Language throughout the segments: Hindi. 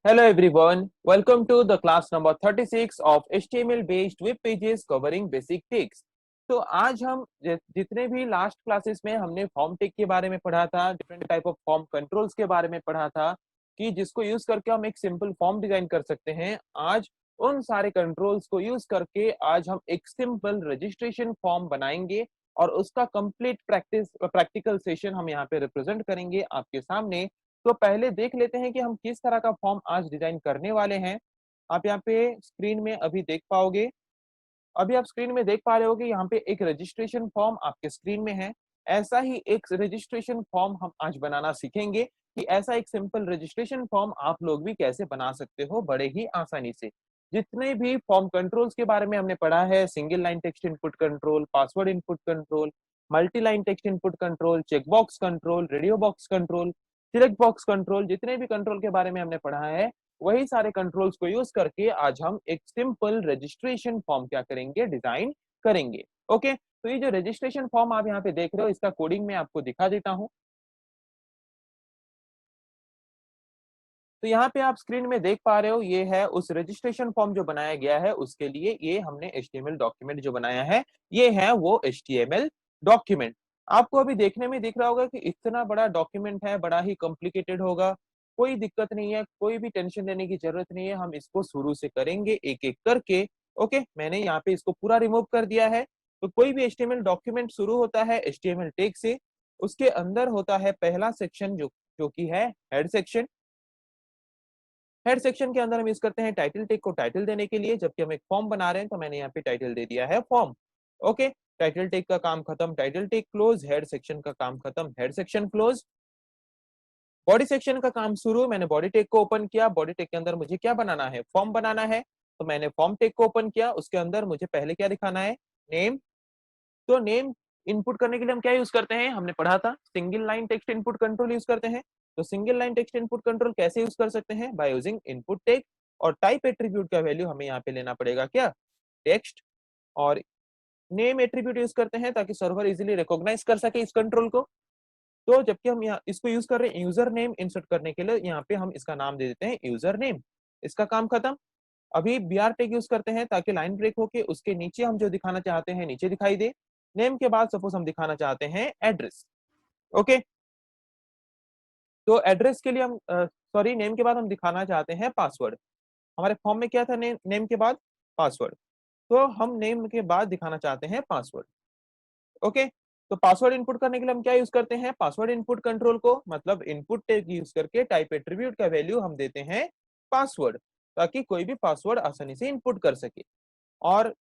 Hello everyone, welcome to the class number 36 of HTML based web pages covering basic text। तो आज हम जितने भी लास्ट क्लासेस में हमने फॉर्म टेक के बारे में पढ़ा था, different type of form controls के बारे में पढ़ा था कि जिसको यूज करके हम एक सिंपल फॉर्म डिजाइन कर सकते हैं। आज उन सारे कंट्रोल्स को यूज करके आज हम एक सिंपल रजिस्ट्रेशन फॉर्म बनाएंगे और उसका कंप्लीट प्रैक्टिकल सेशन हम यहाँ पे रिप्रेजेंट करेंगे आपके सामने। तो पहले देख लेते हैं कि हम किस तरह का फॉर्म आज डिजाइन करने वाले हैं। आप यहाँ पे स्क्रीन में अभी देख पाओगे, अभी आप स्क्रीन में देख पा रहे हो कि यहाँ पे एक रजिस्ट्रेशन फॉर्म आपके स्क्रीन में है। ऐसा ही एक रजिस्ट्रेशन फॉर्म हम आज बनाना सीखेंगे कि ऐसा एक सिंपल रजिस्ट्रेशन फॉर्म आप लोग भी कैसे बना सकते हो बड़े ही आसानी से। जितने भी फॉर्म कंट्रोल्स के बारे में हमने पढ़ा है, single line text input control, password input control, multi line text input control, checkbox control, radio box control, select box control, जितने भी कंट्रोल के बारे में हमने पढ़ा है वही सारे कंट्रोल्स को यूज करके आज हम एक सिंपल रजिस्ट्रेशन फॉर्म क्या करेंगे, डिजाइन करेंगे। ओके, तो ये जो रजिस्ट्रेशन फॉर्म आप यहाँ पे देख रहे हो इसका कोडिंग मैं आपको दिखा देता हूँ। तो यहाँ पे आप स्क्रीन में देख पा रहे हो, ये है उस रजिस्ट्रेशन फॉर्म जो बनाया गया है उसके लिए ये हमने HTML डॉक्यूमेंट जो बनाया है, ये है वो HTML डॉक्यूमेंट। आपको अभी देखने में दिख रहा होगा कि इतना बड़ा डॉक्यूमेंट है, बड़ा ही कॉम्प्लिकेटेड होगा। कोई दिक्कत नहीं है, कोई भी टेंशन लेने की जरूरत नहीं है, हम इसको शुरू से करेंगे एक एक करके। ओके, मैंने यहाँ पे इसको पूरा रिमूव कर दिया है। तो कोई भी HTML डॉक्यूमेंट शुरू होता है HTML टैग से। उसके अंदर होता है पहला सेक्शन जो जो कि है हेड सेक्शन। हेड सेक्शन के अंदर हम यूज करते हैं टाइटल टैग को टाइटल देने के लिए, जबकि हम एक फॉर्म बना रहे हैं तो मैंने यहाँ पे टाइटल दे दिया है फॉर्म। ओके, टाइटल टैग का काम खत्म, title tag close, head section का काम खत्म, head section close. Body section का काम शुरू, मैंने बॉडी टैग को ओपन किया। बॉडी टैग के अंदर मुझे क्या बनाना है, फॉर्म बनाना है, तो मैंने फॉर्म टैग को ओपन किया। उसके अंदर मुझे पहले क्या दिखाना है, नेम। तो नेम इनपुट करने के लिए हम क्या यूज करते हैं, हमने पढ़ा था single line text input control use करते हैं। तो single line text input control कैसे यूज कर सकते हैं, बाय यूजिंग इनपुट टैग। और टाइप एट्रीब्यूट का वैल्यू हमें यहाँ पे लेना पड़ेगा क्या, टेक्स्ट। और नेम एट्रीब्यूट यूज करते हैं ताकि सर्वर इजीली रिकॉग्नाइज कर सके इस कंट्रोल को। तो जबकि हम यहाँ इसको यूज कर रहे हैं यूजर नेम इंसर्ट करने के लिए, यहाँ पे हम इसका नाम दे देते हैं यूजर नेम। इसका काम खत्म। अभी बीआर टैग यूज करते हैं ताकि लाइन ब्रेक होके उसके नीचे हम जो दिखाना चाहते हैं नीचे दिखाई दे। नेम के बाद सपोज हम दिखाना चाहते हैं एड्रेस। ओके, तो एड्रेस के लिए हम सॉरी नेम के बाद हम दिखाना चाहते हैं पासवर्ड। हमारे फॉर्म में क्या था, नेम के बाद पासवर्ड। तो हम नेम के बाद दिखाना चाहते हैं पासवर्ड। ओके, तो पासवर्ड इनपुट करने के लिए हम क्या यूज करते हैं, पासवर्ड इनपुट कंट्रोल को, मतलब इनपुट टैग यूज करके टाइप एट्रीब्यूट का वैल्यू हम देते हैं पासवर्ड, ताकि कोई भी पासवर्ड आसानी से इनपुट कर सके। और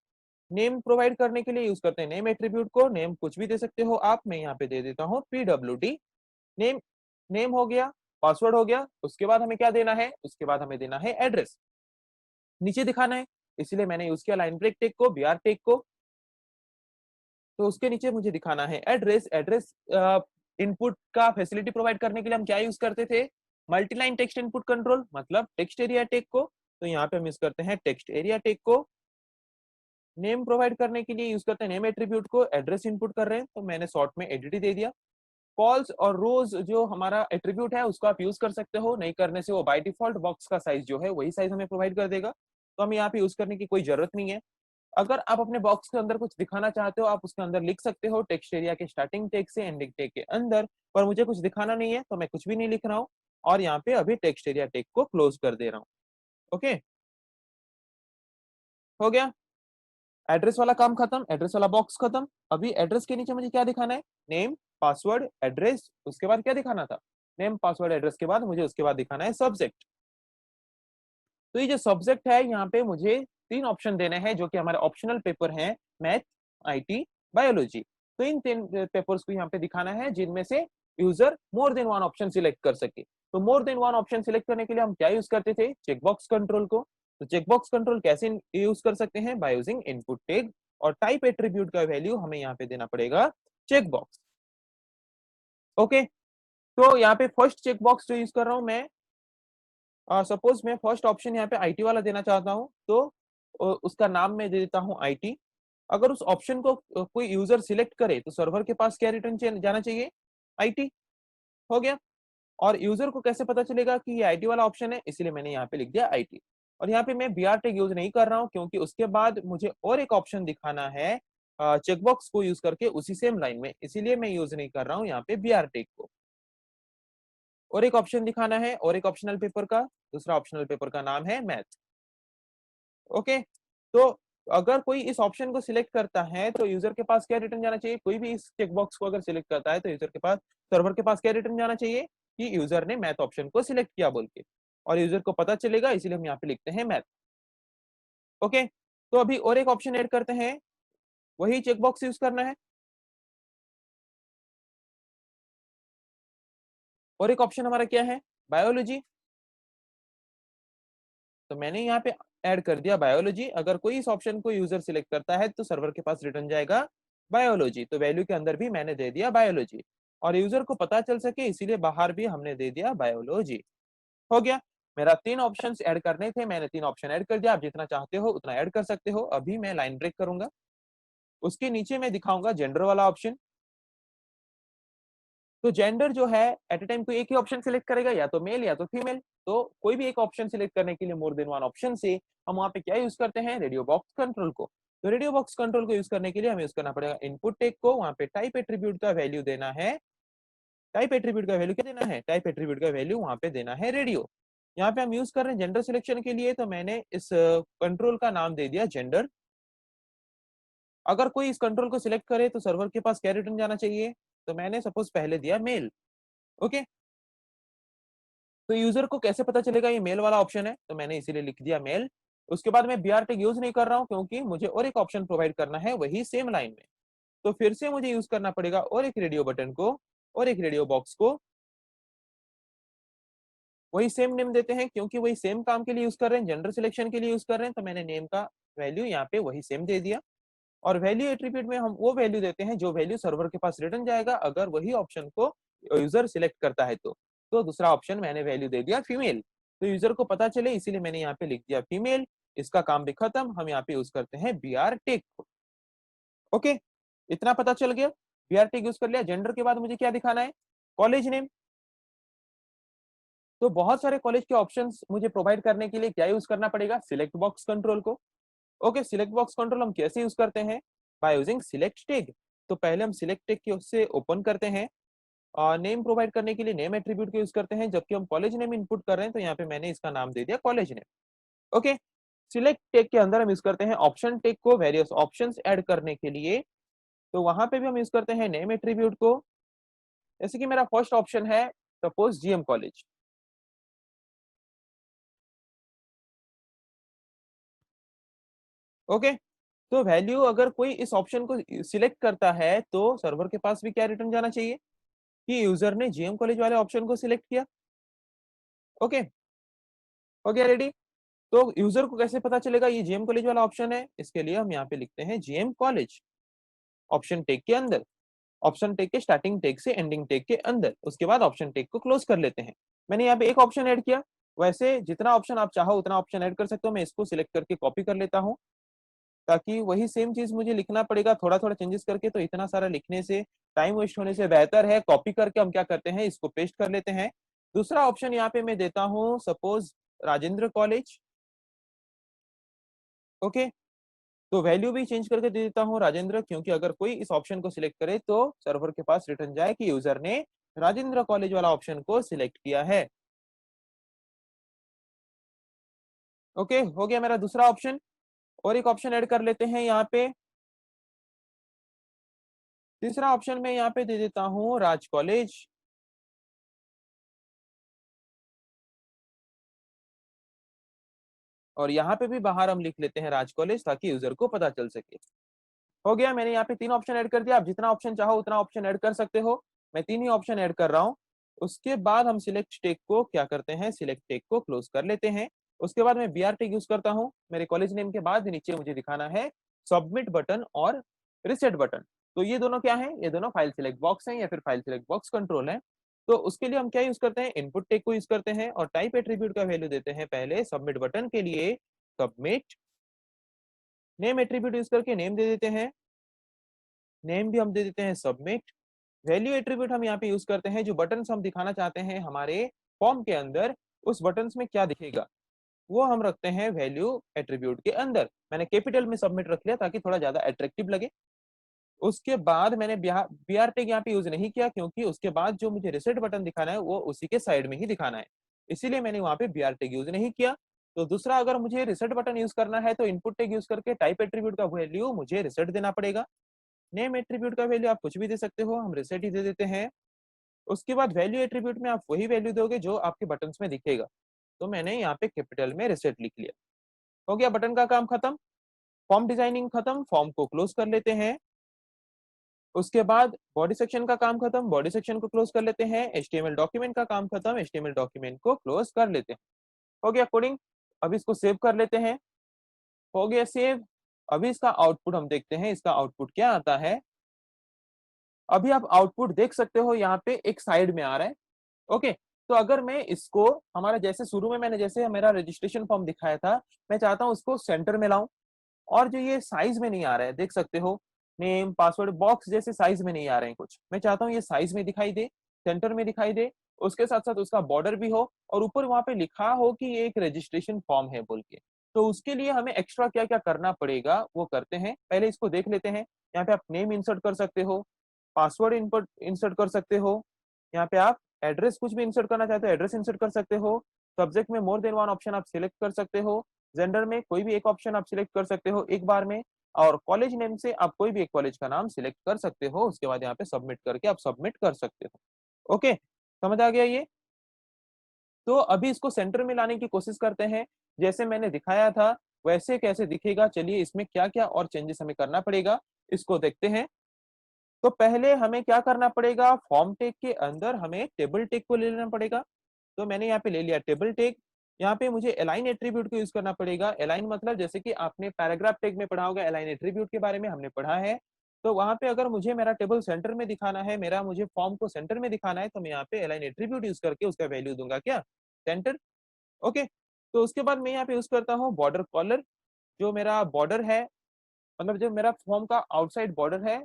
नेम प्रोवाइड करने के लिए यूज करते हैं नेम एट्रीब्यूट को। नेम कुछ भी दे सकते हो आप, मैं यहाँ पे दे देता हूँ PWD नेम। नेम हो गया, पासवर्ड हो गया। उसके बाद हमें क्या देना है, उसके बाद हमें देना है एड्रेस, नीचे दिखाना है। इसलिए मैंने यूज किया लाइन ब्रेक टेक को, बीआर टेक को। तो उसके नीचे मुझे दिखाना है एड्रेस। एड्रेस इनपुट का फैसिलिटी प्रोवाइड करने के लिए हम क्या यूज करते थे, multi line text input control, मतलब टेक्स्ट एरिया टेक को। तो यहाँ पे हम यूज करते हैं टेक्स्ट एरिया टेक को। नेम प्रोवाइड करने के लिए यूज करते हैं नेम एट्रीब्यूट को। एड्रेस इनपुट कर रहे हैं तो मैंने शॉर्ट में एडीटी दे दिया। कॉल्स और रोज जो हमारा एट्रीब्यूट है उसको आप यूज कर सकते हो, नहीं करने से वो बाय डिफॉल्ट बॉक्स का साइज जो है वही साइज हमें प्रोवाइड कर देगा। तो हमें यहाँ पे यूज करने की कोई जरूरत नहीं है। अगर आप अपने बॉक्स के अंदर कुछ दिखाना चाहते हो आप उसके अंदर लिख सकते हो टेक्स्ट एरिया के स्टार्टिंग टैग से एंडिंग टैग के अंदर। पर मुझे कुछ दिखाना नहीं है तो मैं कुछ भी नहीं लिख रहा हूँ। और यहाँ पे अभी टेक्स्ट एरिया टैग को क्लोज कर दे रहा हूँ। ओके, हो गया। एड्रेस वाला काम खत्म, एड्रेस वाला बॉक्स खत्म। अभी एड्रेस के नीचे मुझे क्या दिखाना है, नेम पासवर्ड एड्रेस। उसके बाद क्या दिखाना था, नेम पासवर्ड एड्रेस के बाद मुझे उसके बाद दिखाना है सब्जेक्ट। तो ये जो सब्जेक्ट है यहाँ पे मुझे 3 ऑप्शन देने हैं जो कि हमारे ऑप्शनल पेपर हैं, मैथ, IT, बायोलॉजी। तो इन 3 पेपर्स को यहाँ पे दिखाना है जिनमें से user more than one option select कर सके। तो more than one option select करने के लिए हम क्या यूज करते थे, चेकबॉक्स कंट्रोल को। तो चेकबॉक्स कंट्रोल कैसे यूज कर सकते हैं, बाय यूजिंग इनपुट टैग। और टाइप एट्रीब्यूट का वैल्यू हमें यहाँ पे देना पड़ेगा चेकबॉक्स। ओके, तो यहाँ पे फर्स्ट चेकबॉक्स जो यूज कर रहा हूँ मैं, सपोज मैं फर्स्ट ऑप्शन यहाँ पे IT वाला देना चाहता हूँ तो उसका नाम मैं दे देता हूँ IT। अगर उस ऑप्शन को कोई यूजर सिलेक्ट करे तो सर्वर के पास क्या रिटर्न जाना चाहिए, IT। हो गया। और यूजर को कैसे पता चलेगा कि ये आईटी वाला ऑप्शन है, इसीलिए मैंने यहाँ पे लिख दिया आईटी। और यहाँ पे मैं बीआर टैग यूज नहीं कर रहा हूँ क्योंकि उसके बाद मुझे और एक ऑप्शन दिखाना है चेकबॉक्स को यूज करके उसी सेम लाइन में, इसीलिए मैं यूज नहीं कर रहा हूँ यहाँ पे बीआर टैग को। और एक ऑप्शन दिखाना है और एक ऑप्शनल पेपर का, दूसरा ऑप्शनल पेपर का नाम है मैथ। ओके, तो अगर कोई इस ऑप्शन को सिलेक्ट करता है तो यूजर के पास क्या रिटर्न जाना चाहिए, कोई भी इस चेकबॉक्स को अगर सिलेक्ट करता है तो यूजर के पास, सर्वर के पास क्या रिटर्न जाना चाहिए कि यूजर ने मैथ ऑप्शन को सिलेक्ट किया बोल के, और यूजर को पता चलेगा, इसीलिए हम यहाँ पे लिखते हैं मैथ। ओके, तो अभी और एक ऑप्शन ऐड करते हैं, वही चेकबॉक्स यूज करना है। और एक ऑप्शन हमारा क्या है, बायोलॉजी। तो मैंने यहाँ पे ऐड कर दिया बायोलॉजी। अगर कोई इस ऑप्शन को यूजर सिलेक्ट करता है तो सर्वर के पास रिटर्न जाएगा बायोलॉजी, तो वैल्यू के अंदर भी मैंने दे दिया बायोलॉजी, और यूजर को पता चल सके इसीलिए बाहर भी हमने दे दिया बायोलॉजी। हो गया, मेरा 3 ऑप्शंस ऐड करने थे, मैंने 3 ऑप्शन ऐड कर दिया। आप जितना चाहते हो उतना ऐड कर सकते हो। अभी मैं लाइन ब्रेक करूंगा, उसके नीचे मैं दिखाऊंगा जेंडर वाला ऑप्शन। तो जेंडर जो है एट ए टाइम कोई एक ही ऑप्शन सिलेक्ट करेगा, या तो मेल या तो फीमेल। तो कोई भी एक ऑप्शन सिलेक्ट करने के लिए मोर देन वन ऑप्शन से हम वहां पे क्या यूज करते हैं, रेडियो बॉक्स कंट्रोल को। तो रेडियो बॉक्स कंट्रोल को यूज करने के लिए हमें यूज करना पड़ेगा इनपुट टेक को, वहां पे टाइप एट्रीब्यूट का वैल्यू देना है। टाइप एट्रीब्यूट का वैल्यू क्या देना है, टाइप एट्रीब्यूट का वैल्यू वहां पे देना है रेडियो। यहाँ पे हम यूज कर रहे हैं जेंडर सिलेक्शन के लिए, तो मैंने इस कंट्रोल का नाम दे दिया जेंडर। अगर कोई इस कंट्रोल को सिलेक्ट करे तो सर्वर के पास क्या रिटर्न जाना चाहिए, तो मैंने सपोज पहले दिया मेल। ओके, तो यूजर को कैसे पता चलेगा ये मेल वाला ऑप्शन है, तो मैंने इसीलिए लिख दिया मेल। उसके बाद मैं बीआर टैग यूज नहीं कर रहा हूँ क्योंकि मुझे और एक ऑप्शन प्रोवाइड करना है वही सेम लाइन में। तो फिर से मुझे यूज करना पड़ेगा और एक रेडियो बटन को और एक रेडियो बॉक्स को, वही सेम नेम देते हैं क्योंकि वही सेम काम के लिए यूज कर रहे हैं, जेंडर सिलेक्शन के लिए यूज कर रहे हैं, तो मैंने नेम का वैल्यू यहाँ पे वही सेम दे दिया। और वैल्यू एट्रीब्यूट में हम वो वैल्यू देते हैं जो वैल्यू सर्वर के पास रिटर्न जाएगा अगर वही ऑप्शन को यूजर सिलेक्ट करता है तो दूसरा ऑप्शन मैंने वैल्यू दे दिया फीमेल। तो यूजर को पता चले इसीलिए मैंने यहाँ पे लिख दिया फीमेल। इसका काम भी खत्म, हम यहाँ पे यूज करते हैं बीआर टेक। ओके, इतना पता चल गया, बीआर टेक यूज कर लिया। जेंडर के बाद मुझे क्या दिखाना है, कॉलेज नेम। तो बहुत सारे कॉलेज के ऑप्शंस मुझे प्रोवाइड करने के लिए क्या यूज करना पड़ेगा, सिलेक्ट बॉक्स कंट्रोल को। ओके, सिलेक्ट बॉक्स कंट्रोल हम कैसे यूज करते हैं, बाय यूजिंग सिलेक्ट टैग। तो पहले हम सिलेक्ट टैग की उससे ओपन करते हैं, और नेम प्रोवाइड करने के लिए नेम एट्रीब्यूट को यूज करते हैं। जबकि हम कॉलेज नेम इनपुट कर रहे हैं तो यहाँ पे मैंने इसका नाम दे दिया college name. Okay, select tag के अंदर हम यूज करते हैं ऑप्शन टैग को वेरियस ऑप्शंस ऐड करने के लिए। तो वहां पे भी हम यूज करते हैं नेम एट्रीब्यूट को। जैसे कि मेरा फर्स्ट ऑप्शन है सपोज जीएम कॉलेज। ओके, तो वैल्यू अगर कोई इस ऑप्शन को सिलेक्ट करता है तो सर्वर के पास भी क्या रिटर्न जाना चाहिए कि यूजर ने जीएम कॉलेज वाले ऑप्शन को सिलेक्ट किया। ओके, हो गया रेडी। तो यूजर को कैसे पता चलेगा ये जीएम कॉलेज वाला ऑप्शन है, इसके लिए हम यहाँ पे लिखते हैं जीएम कॉलेज ऑप्शन टेक के अंदर, ऑप्शन टेक के स्टार्टिंग टेक से एंडिंग टेक के अंदर, उसके बाद ऑप्शन टेक को क्लोज कर लेते हैं। मैंने यहाँ पे एक ऑप्शन ऐड किया, वैसे जितना ऑप्शन आप चाहो उतना ऑप्शन ऐड कर सकते हो। मैं इसको सिलेक्ट करके कॉपी कर लेता हूँ ताकि वही सेम चीज मुझे लिखना पड़ेगा थोड़ा थोड़ा चेंजेस करके, तो इतना सारा लिखने से टाइम वेस्ट होने से बेहतर है कॉपी करके हम क्या करते हैं इसको पेस्ट कर लेते हैं। दूसरा ऑप्शन यहाँ पे मैं देता हूँ सपोज राजेंद्र कॉलेज। ओके, तो वैल्यू भी चेंज करके दे देता हूँ राजेंद्र, क्योंकि अगर कोई इस ऑप्शन को सिलेक्ट करे तो सर्वर के पास रिटर्न जाए कि यूजर ने राजेंद्र कॉलेज वाला ऑप्शन को सिलेक्ट किया है। ओके, हो गया मेरा दूसरा ऑप्शन। और एक ऑप्शन ऐड कर लेते हैं यहाँ पे, तीसरा ऑप्शन में यहाँ पे दे देता हूँ राज कॉलेज। और यहाँ पे भी बाहर हम लिख लेते हैं राज कॉलेज ताकि यूजर को पता चल सके। हो गया, मैंने यहाँ पे 3 ऑप्शन ऐड कर दिया। आप जितना ऑप्शन चाहो उतना ऑप्शन ऐड कर सकते हो, मैं 3 ही ऑप्शन ऐड कर रहा हूँ। उसके बाद हम सिलेक्ट टेक को क्या करते हैं, सिलेक्ट टेक को क्लोज कर लेते हैं। उसके बाद मैं बीआर टेक यूज करता हूँ। मेरे कॉलेज नेम के बाद नीचे मुझे दिखाना है सबमिट बटन और रिसेट बटन। तो ये दोनों क्या है, ये दोनों फाइल सिलेक्ट बॉक्स है या फिर फाइल सिलेक्ट बॉक्स कंट्रोल है। तो उसके लिए हम क्या यूज करते हैं, इनपुट टेक को यूज करते हैं और टाइप एट्रीब्यूट का वैल्यू देते हैं पहले सबमिट बटन के लिए सबमिट। नेम एट्रीब्यूट यूज करके नेम दे देते हैं, नेम भी हम दे देते हैं सबमिट। वैल्यू एट्रीब्यूट हम यहाँ पे यूज करते हैं, जो बटन हम दिखाना चाहते हैं हमारे फॉर्म के अंदर, उस बटन में क्या दिखेगा वो हम रखते हैं वैल्यू एट्रीब्यूट के अंदर। मैंने कैपिटल में सबमिट रख लिया ताकि थोड़ा ज्यादा अट्रैक्टिव लगे। उसके बाद मैंने बीआर टैग यहाँ पे यूज नहीं किया, क्योंकि उसके बाद जो मुझे रिसेट बटन दिखाना है वो उसी के साइड में ही दिखाना है, इसीलिए मैंने वहां पे बीआर टैग यूज नहीं किया। तो दूसरा, अगर मुझे रिसेट बटन यूज करना है तो इनपुट टैग यूज करके टाइप एट्रीब्यूट का वैल्यू मुझे रिसेट देना पड़ेगा। नेम एट्रीब्यूट का वैल्यू आप कुछ भी दे सकते हो, हम रिसेट ही दे देते हैं। उसके बाद वैल्यू एट्रीब्यूट में आप वही वैल्यू दोगे जो आपके बटन में दिखेगा। तो मैंने यहाँ पे कैपिटल में रिसेट लिख लिया। हो गया बटन का काम खत्म, फॉर्म डिजाइनिंग खत्म, फॉर्म को क्लोज कर लेते हैं। उसके बाद बॉडी सेक्शन का काम खत्म, बॉडी सेक्शन को क्लोज कर लेते हैं। एचटीएमएल डॉक्यूमेंट का काम खत्म, एचटीएमएल डॉक्यूमेंट को क्लोज कर लेते हैं। हो गया कोडिंग। अब इसको सेव कर लेते हैं। हो गया सेव। अभी इसका आउटपुट हम देखते हैं, इसका आउटपुट क्या आता है। अभी आप आउटपुट देख सकते हो, यहाँ पे एक साइड में आ रहा है। ओके, तो अगर मैं इसको, हमारा जैसे शुरू में मैंने जैसे मेरा रजिस्ट्रेशन फॉर्म दिखाया था, मैं चाहता हूँ उसको सेंटर में लाऊं। और जो ये साइज में नहीं आ रहा है, देख सकते हो नेम पासवर्ड बॉक्स जैसे साइज में नहीं आ रहे हैं कुछ, मैं चाहता हूँ ये साइज में दिखाई दे, सेंटर में दिखाई दे, उसके साथ साथ उसका बॉर्डर भी हो, और ऊपर वहां पे लिखा हो कि ये एक रजिस्ट्रेशन फॉर्म है बोल के। तो उसके लिए हमें एक्स्ट्रा क्या क्या करना पड़ेगा वो करते हैं, पहले इसको देख लेते हैं। यहाँ पे आप नेम इंसर्ट कर सकते हो, पासवर्ड इनपुट इंसर्ट कर सकते हो, यहाँ पे आप एड्रेस कुछ भी इंसर्ट करना चाहते हो एड्रेस इंसर्ट कर सकते हो। सब्जेक्ट में मोर देन वन ऑप्शन आप सिलेक्ट कर सकते हो। जेंडर में कोई भी एक ऑप्शन आप सिलेक्ट कर सकते हो एक बार में। और कॉलेज नेम से आप कोई भी एक कॉलेज का नाम सिलेक्ट कर सकते हो, उसके बाद यहाँ पे सबमिट करके आप सबमिट कर सकते हो। ओके, समझ आ गया ये। तो अभी इसको सेंटर में लाने की कोशिश करते हैं, जैसे मैंने दिखाया था वैसे कैसे दिखेगा। चलिए इसमें क्या क्या और चेंजेस हमें करना पड़ेगा इसको देखते हैं। तो पहले हमें क्या करना पड़ेगा, फॉर्म टैग के अंदर हमें टेबल टैग को ले लेना पड़ेगा। तो मैंने यहाँ पे ले लिया टेबल टैग। यहाँ पे मुझे अलाइन एट्रीब्यूट को यूज करना पड़ेगा। अलाइन मतलब जैसे कि आपने पैराग्राफ टैग में पढ़ा होगा, अलाइन एट्रीब्यूट के बारे में हमने पढ़ा है। तो वहां पे अगर मुझे मेरा टेबल सेंटर में दिखाना है, मेरा मुझे फॉर्म को सेंटर में दिखाना है, तो मैं यहाँ पे अलाइन एट्रीब्यूट यूज करके उसका वैल्यू दूंगा क्या, सेंटर। ओके, तो उसके बाद मैं यहाँ पे यूज करता हूँ बॉर्डर कॉलर। जो मेरा बॉर्डर है, मतलब जो मेरा फॉर्म का आउटसाइड बॉर्डर है,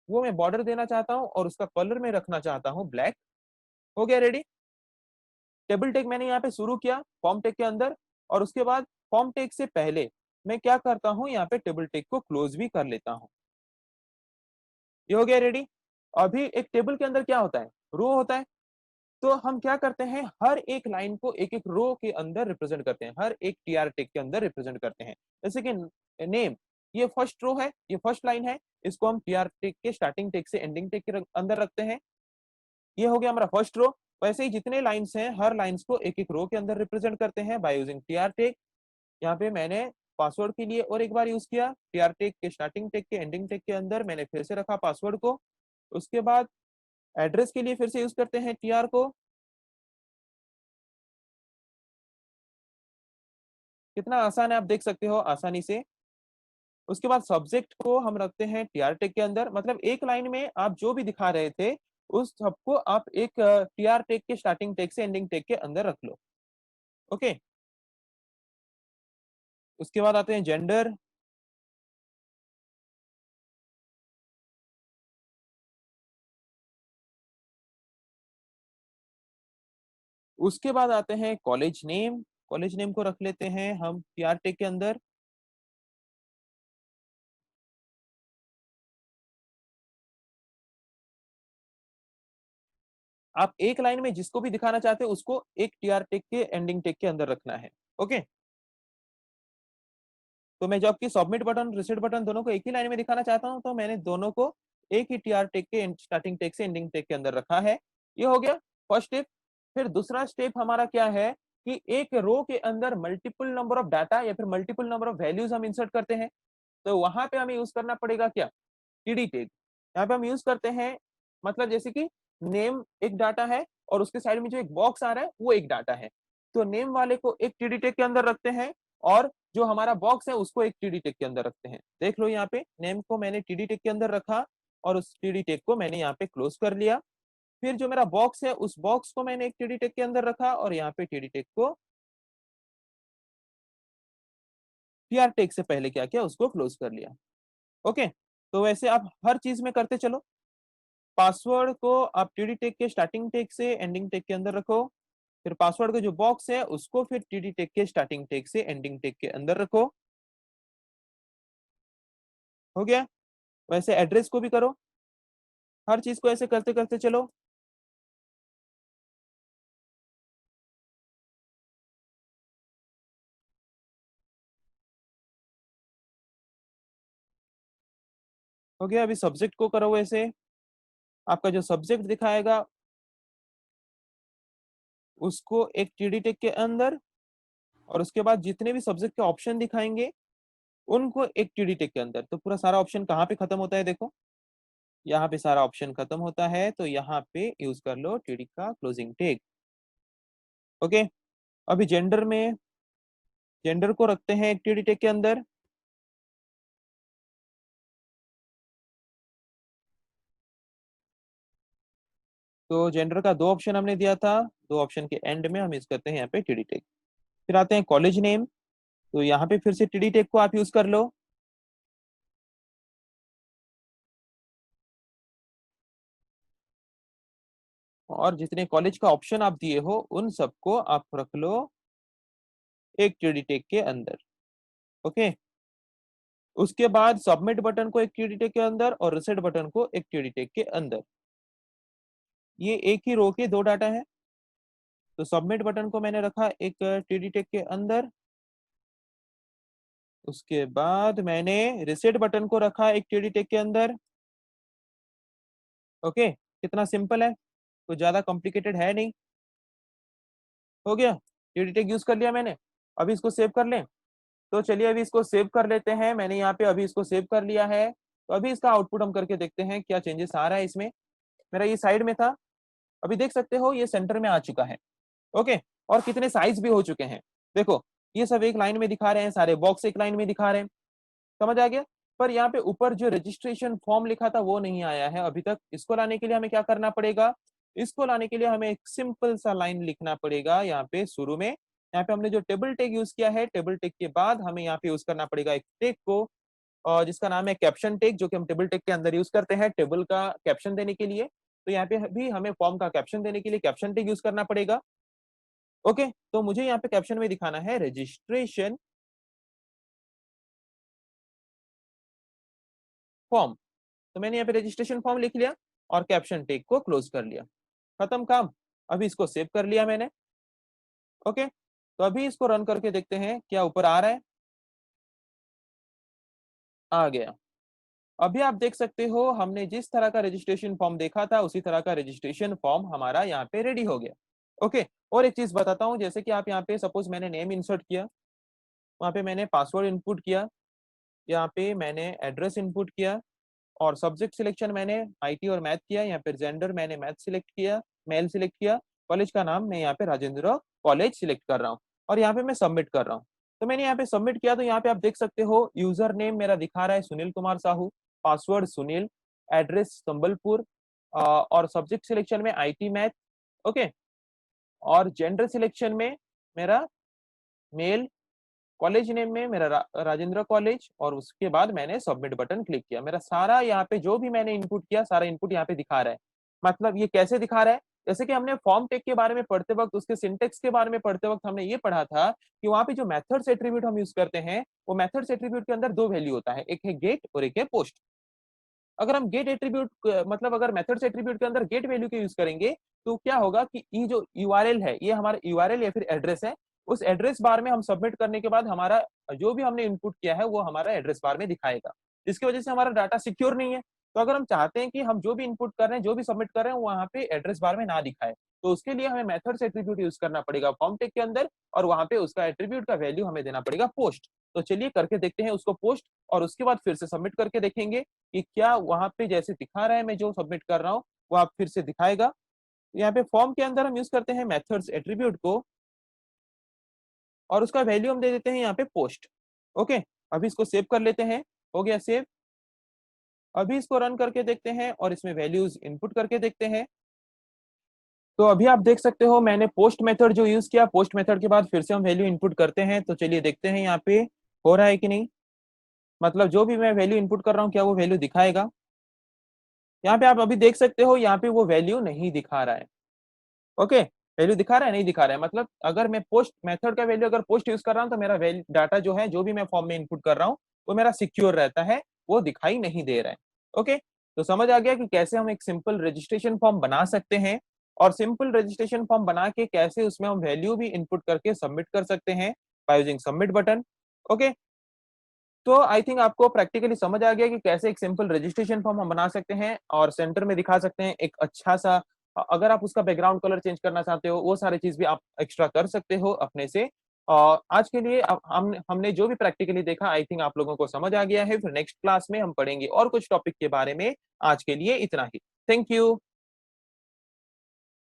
वो मैं बॉर्डर देना चाहता हूँ और उसका कलर में रखना चाहता हूँ ब्लैक। हो गया रेडी। टेबल टेक मैंने यहाँ पे शुरू किया फॉर्म टेक के अंदर, और उसके बाद फॉर्म टेक से पहले मैं क्या करता हूँ, यहाँ पे टेबल टेक को क्लोज भी कर लेता हूँ। ये हो गया रेडी। अभी एक टेबल के अंदर क्या होता है, रो होता है। तो हम क्या करते हैं, हर एक लाइन को एक एक रो के अंदर रिप्रेजेंट करते हैं, हर एक टीआर टेक के अंदर रिप्रेजेंट करते हैं। जैसे कि नेम, ये फर्स्ट रो है, ये फर्स्ट लाइन है, इसको हम टीआर टेक के स्टार्टिंग टेक से एंडिंग टेक के अंदर रखते हैं। ये हो गया हमारा फर्स्ट रो। वैसे ही जितने लाइंस हैं, हर लाइंस को एक एक रो के अंदर रिप्रेजेंट करते हैं बाय यूजिंग टीआर टेक। यहाँ पे मैंने पासवर्ड के लिए और एक बार यूज किया, टीआर टेक के स्टार्टिंग टेक के एंडिंग टेक के अंदर मैंने फिर से रखा पासवर्ड को। उसके बाद एड्रेस के लिए फिर से यूज करते हैं टीआर को। कितना आसान है आप देख सकते हो आसानी से। उसके बाद सब्जेक्ट को हम रखते हैं टीआर टेक के अंदर, मतलब एक लाइन में आप जो भी दिखा रहे थे उस सबको आप एक टीआर टेक के स्टार्टिंग टेक से एंडिंग टेक के अंदर रख लो। ओके, उसके बाद आते हैं जेंडर। उसके बाद आते हैं कॉलेज नेम। कॉलेज नेम को रख लेते हैं हम टीआर टेक के अंदर। आप एक लाइन में जिसको भी दिखाना चाहते हो उसको एक टीआर टेक के एंडिंग टेक के अंदर रखना है। ओके, तो मैं जब कि सबमिट बटन रिसेट बटन दोनों को एक ही लाइन में दिखाना चाहता हूं, तो मैंने दोनों को एक ही टीआर टेक के स्टार्टिंग टेक से एंडिंग टेक के अंदर रखा है। ये हो गया फर्स्ट स्टेप। फिर दूसरा स्टेप हमारा क्या है कि एक रो के अंदर मल्टीपल नंबर ऑफ डाटा या फिर मल्टीपल नंबर ऑफ वैल्यूज हम इंसर्ट करते हैं। तो वहां पे हमें यूज करना पड़ेगा क्या, टीडी टैग। यहाँ पे हम यूज करते हैं, मतलब जैसे कि नेम एक डाटा है और उसके साइड में जो एक बॉक्स आ रहा है वो एक डाटा है। तो नेम वाले को एक टीडी टैग के अंदर रखते हैं, और जो हमारा बॉक्स है उसको एक टीडी टैग के अंदर रखते हैं। देख लो यहाँ पे नेम को मैंने टीडी टैग के अंदर रखा, और उस टीडी टैग को मैंने यहाँ पे क्लोज कर लिया। फिर जो मेरा बॉक्स है उस बॉक्स को मैंने एक टीडी टैग के अंदर रखा, और यहाँ पे टीडी टैग को टीआर टैग से पहले क्या किया, उसको क्लोज कर लिया। ओके, तो वैसे आप हर चीज में करते चलो। पासवर्ड को आप टीडी टेक के स्टार्टिंग टेक से एंडिंग टेक के अंदर रखो। फिर पासवर्ड का जो बॉक्स है उसको फिर टीडी टेक के स्टार्टिंग टेक से एंडिंग टेक के अंदर रखो। हो गया। वैसे एड्रेस को भी करो, हर चीज को ऐसे करते करते चलो। हो गया। अभी सब्जेक्ट को करो वैसे। आपका जो सब्जेक्ट दिखाएगा उसको एक टीडी टेक के अंदर, और उसके बाद जितने भी सब्जेक्ट के ऑप्शन दिखाएंगे उनको एक टीडी टेक के अंदर। तो पूरा सारा ऑप्शन कहाँ पे खत्म होता है, देखो यहाँ पे सारा ऑप्शन खत्म होता है, तो यहाँ पे यूज कर लो टीडी का क्लोजिंग टेक। ओके। अभी जेंडर में, जेंडर को रखते हैं एक टीडी टेक के अंदर। तो जेंडर का दो ऑप्शन हमने दिया था, दो ऑप्शन के एंड में हम यूज करते हैं यहाँ पे टीडी टेक। फिर आते हैं कॉलेज नेम, तो यहाँ पे फिर से टीडी टेक को आप यूज कर लो। और जितने कॉलेज का ऑप्शन आप दिए हो उन सबको आप रख लो एक टीडी टेक के अंदर। ओके। उसके बाद सबमिट बटन को एक टीडी टेक के अंदर और रिसेट बटन को एक टीडी टेक के अंदर। ये एक ही रो के दो डाटा है। तो सबमिट बटन को मैंने रखा एक टीडी टेक के अंदर। उसके बाद मैंने रिसेट बटन को रखा एक टीडी टेक के अंदर। ओके। कितना सिंपल है, कुछ ज्यादा कॉम्प्लिकेटेड है नहीं। हो गया। टीडी टेक यूज कर लिया मैंने। अभी इसको सेव कर लें। तो चलिए अभी इसको सेव कर लेते हैं। मैंने यहाँ पे अभी इसको सेव कर लिया है। तो अभी इसका आउटपुट हम करके देखते हैं क्या चेंजेस आ रहा है इसमें। मेरा ये साइड में था, अभी देख सकते हो ये सेंटर में आ चुका है। ओके। और कितने साइज भी हो चुके हैं, देखो ये सब एक लाइन में दिखा रहे हैं, सारे बॉक्स एक लाइन में दिखा रहे हैं। समझ आ गया। पर यहाँ पे ऊपर जो रजिस्ट्रेशन फॉर्म लिखा था वो नहीं आया है अभी तक। इसको लाने के लिए हमें क्या करना पड़ेगा, इसको लाने के लिए हमें एक सिंपल सा लाइन लिखना पड़ेगा यहाँ पे शुरू में। यहाँ पे हमने जो टेबल टेक यूज किया है, टेबल टेक के बाद हमें यहाँ पे यूज करना पड़ेगा एक टेक को, और जिसका नाम है कैप्शन टेक, जो कि हम टेबल टेक के अंदर यूज करते हैं टेबल का कैप्शन देने के लिए। तो यहाँ पे भी हमें फॉर्म का कैप्शन देने के लिए कैप्शन टेक यूज करना पड़ेगा। ओके। तो मुझे यहाँ पे कैप्शन में दिखाना है रजिस्ट्रेशन फॉर्म। तो मैंने यहाँ पे रजिस्ट्रेशन फॉर्म लिख लिया और कैप्शन टेक को क्लोज कर लिया। खत्म काम। अभी इसको सेव कर लिया मैंने। ओके। तो अभी इसको रन करके देखते हैं क्या ऊपर आ रहा है। आ गया। अभी आप देख सकते हो हमने जिस तरह का रजिस्ट्रेशन फॉर्म देखा था उसी तरह का रजिस्ट्रेशन फॉर्म हमारा यहाँ पे रेडी हो गया। ओके। और एक चीज बताता हूँ, जैसे कि आप यहाँ पे सपोज मैंने नेम इंसर्ट किया, वहाँ पे मैंने पासवर्ड इनपुट किया, यहाँ पे मैंने एड्रेस इनपुट किया, और सब्जेक्ट सिलेक्शन मैंने आईटी और मैथ किया, यहाँ पे जेंडर मैंने मैथ सिलेक्ट किया, मेल सिलेक्ट किया, कॉलेज का नाम मैं यहाँ पे राजेंद्र कॉलेज सिलेक्ट कर रहा हूँ, और यहाँ पे मैं सबमिट कर रहा हूँ। तो मैंने यहाँ पे सबमिट किया, तो यहाँ पे आप देख सकते हो यूजर नेम मेरा दिखा रहा है सुनील कुमार साहू, पासवर्ड सुनील, एड्रेस संबलपुर, और सब्जेक्ट सिलेक्शन में आईटी मैथ। ओके। और जेंडर सिलेक्शन में मेरा मेल, कॉलेज नेम में मेरा राजेंद्र कॉलेज, और उसके बाद मैंने सबमिट बटन क्लिक किया। मेरा सारा यहाँ पे जो भी मैंने इनपुट किया सारा इनपुट यहाँ पे दिखा रहा है। मतलब ये कैसे दिखा रहा है, जैसे कि हमने फॉर्म टेक के बारे में पढ़ते वक्त, उसके सिंटेक्स के बारे में पढ़ते वक्त हमने ये पढ़ा था कि वहां पे जो मेथड्स एट्रीब्यूट हम यूज करते हैं वो मेथड्स एट्रीब्यूट के अंदर दो वैल्यू होता है, एक है गेट और एक है पोस्ट। अगर हम गेट एट्रीब्यूट, मतलब अगर मेथड्स एट्रीब्यूट के अंदर गेट वैल्यू के यूज करेंगे तो क्या होगा कि ये जो यूआरएल है ये हमारा यूआरएल या फिर एड्रेस है, उस एड्रेस बार में हम सबमिट करने के बाद हमारा जो भी हमने इनपुट किया है वो हमारा एड्रेस बार में दिखाएगा, जिसकी वजह से हमारा डाटा सिक्योर नहीं है। तो अगर हम चाहते हैं कि हम जो भी इनपुट कर रहे हैं, जो भी सबमिट कर रहे हैं, वहां पे एड्रेस बार में ना दिखाए, तो उसके लिए हमें मेथड्स एट्रीब्यूट यूज करना पड़ेगा फॉर्म टेक के अंदर, और वहां पे उसका एट्रीब्यूट का वैल्यू हमें देना पड़ेगा पोस्ट। तो चलिए करके देखते हैं उसको पोस्ट, और उसके बाद फिर से सबमिट करके देखेंगे कि क्या वहां पे जैसे दिखा रहा है मैं जो सबमिट कर रहा हूँ वो आप फिर से दिखाएगा। यहाँ पे फॉर्म के अंदर हम यूज करते हैं मेथड्स एट्रीब्यूट को, और उसका वैल्यू हम दे देते हैं यहाँ पे पोस्ट। ओके। अभी इसको सेव कर लेते हैं। हो गया सेव। अभी इसको रन करके देखते हैं और इसमें वैल्यूज इनपुट करके देखते हैं। तो अभी आप देख सकते हो मैंने पोस्ट मेथड जो यूज किया, पोस्ट मेथड के बाद फिर से हम वैल्यू इनपुट करते हैं। तो चलिए देखते हैं यहाँ पे हो रहा है कि नहीं, मतलब जो भी मैं वैल्यू इनपुट कर रहा हूँ क्या वो वैल्यू दिखाएगा। यहाँ पे आप अभी देख सकते हो, यहाँ पे वो वैल्यू नहीं दिखा रहा है। ओके, वैल्यू दिखा रहा है, नहीं दिखा रहा है, मतलब अगर मैं पोस्ट मेथड का वैल्यू अगर पोस्ट यूज कर रहा हूँ तो मेरा वैल्यू डाटा जो है, जो भी मैं फॉर्म में इनपुट कर रहा हूँ, वो मेरा सिक्योर रहता है, वो दिखाई नहीं दे रहा है। ओके, तो समझ आ गया कि कैसे हम एक सिंपल रजिस्ट्रेशन फॉर्म बना सकते हैं, और सिंपल रजिस्ट्रेशन फॉर्म बना के कैसे उसमें हम वैल्यू भी इनपुट करके सबमिट कर सकते हैं by using submit button. Okay, तो आई थिंक आपको प्रैक्टिकली समझ आ गया कि कैसे एक सिंपल रजिस्ट्रेशन फॉर्म हम बना सकते हैं और सेंटर में दिखा सकते हैं एक अच्छा सा, अगर आप उसका बैकग्राउंड कलर चेंज करना चाहते हो, वो सारी चीज भी आप एक्स्ट्रा कर सकते हो अपने से। और आज के लिए अब हमने जो भी प्रैक्टिकली देखा, आई थिंक आप लोगों को समझ आ गया है। फिर नेक्स्ट क्लास में हम पढ़ेंगे और कुछ टॉपिक के बारे में। आज के लिए इतना ही। Thank you.